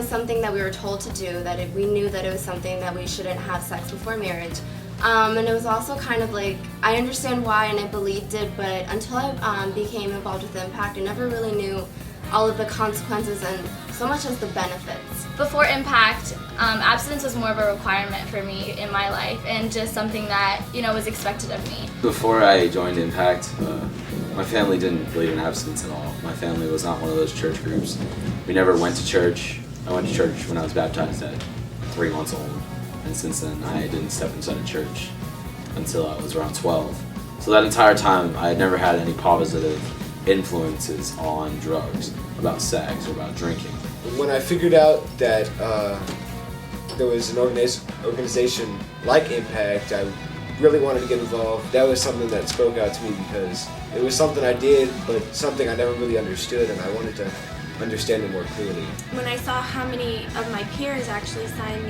was something that we were told to do, that we knew that it was something that we shouldn't have sex before marriage. And it was also kind of like, I understand why and I believed it, but until I became involved with Impact, I never really knew all of the consequences and so much as the benefits. Before Impact, abstinence was more of a requirement for me in my life and just something that, was expected of me. Before I joined Impact, my family didn't believe in abstinence at all. My family was not one of those church groups. We never went to church. I went to church when I was baptized at 3 months old, and since then I didn't step inside a church until I was around 12. So that entire time I had never had any positive influences on drugs, about sex, or about drinking. When I figured out that there was an organization like Impact, I really wanted to get involved. That was something that spoke out to me because it was something I did, but something I never really understood, and I wanted to understand it more clearly. When I saw how many of my peers actually signed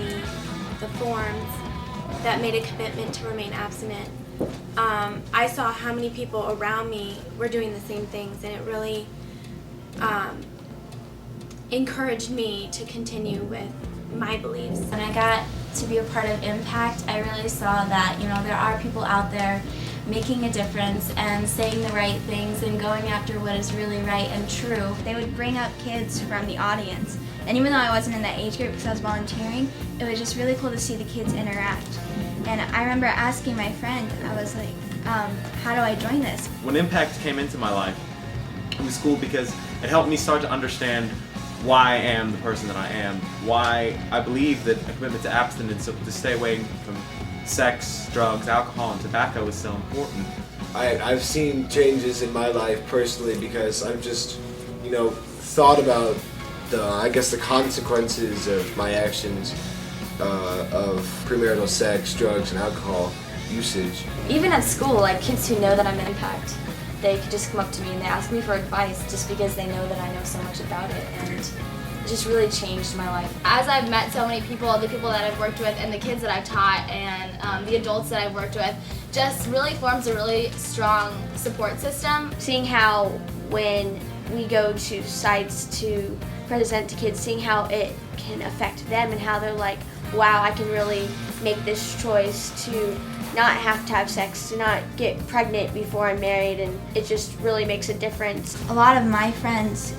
the forms that made a commitment to remain abstinent, I saw how many people around me were doing the same things, and it really encouraged me to continue with my beliefs. When I got to be a part of Impact, I really saw that, there are people out there making a difference and saying the right things and going after what is really right and true. They would bring up kids from the audience, and even though I wasn't in that age group because I was volunteering, it was just really cool to see the kids interact. And I remember asking my friend, I was like, how do I join this? When Impact came into my life, it was cool because it helped me start to understand why I am the person that I am, why I believe that a commitment to abstinence, to stay away from sex, drugs, alcohol, and tobacco is so important. I've seen changes in my life personally because I've just, thought about the consequences of my actions of premarital sex, drugs, and alcohol usage. Even at school, kids who know that I'm in Impact, they could just come up to me and they ask me for advice just because they know that I know so much about it, and it just really changed my life. As I've met so many people, the people that I've worked with and the kids that I've taught and the adults that I've worked with, just really forms a really strong support system. Seeing how when we go to sites to present to kids, seeing how it can affect them and how they're like, wow, I can really make this choice to not have to have sex, to not get pregnant before I'm married, and it just really makes a difference. A lot of my friends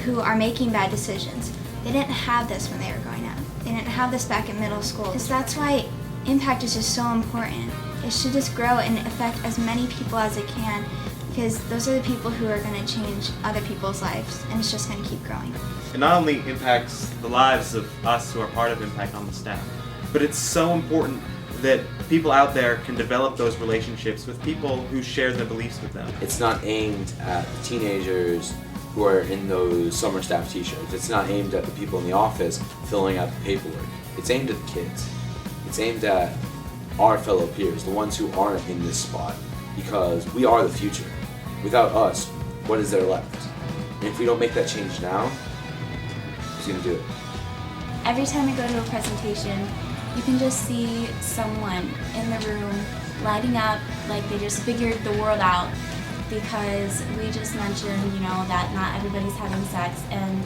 who are making bad decisions, they didn't have this when they were growing up. They didn't have this back in middle school. Because that's why Impact is just so important. It should just grow and affect as many people as it can, because those are the people who are going to change other people's lives, and it's just going to keep growing. It not only impacts the lives of us who are part of Impact on the staff, but it's so important that people out there can develop those relationships with people who share their beliefs with them. It's not aimed at the teenagers who are in those summer staff t-shirts. It's not aimed at the people in the office filling out the paperwork. It's aimed at the kids. It's aimed at our fellow peers, the ones who aren't in this spot, because we are the future. Without us, what is there left? And if we don't make that change now, who's going to do it? Every time I go to a presentation, you can just see someone in the room lighting up like they just figured the world out, because we just mentioned, that not everybody's having sex, and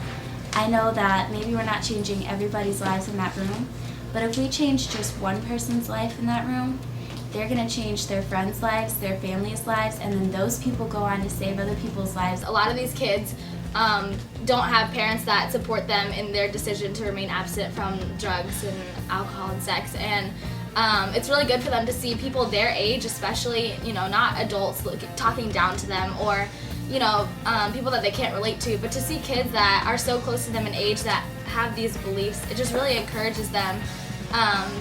I know that maybe we're not changing everybody's lives in that room, but if we change just one person's life in that room, they're going to change their friends' lives, their families' lives, and then those people go on to save other people's lives. A lot of these kids don't have parents that support them in their decision to remain abstinent from drugs and alcohol and sex, and it's really good for them to see people their age, especially, not adults talking down to them, or, people that they can't relate to, but to see kids that are so close to them in age that have these beliefs, it just really encourages them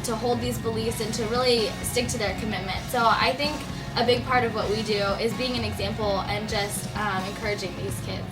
to hold these beliefs and to really stick to their commitment. So I think a big part of what we do is being an example and just encouraging these kids.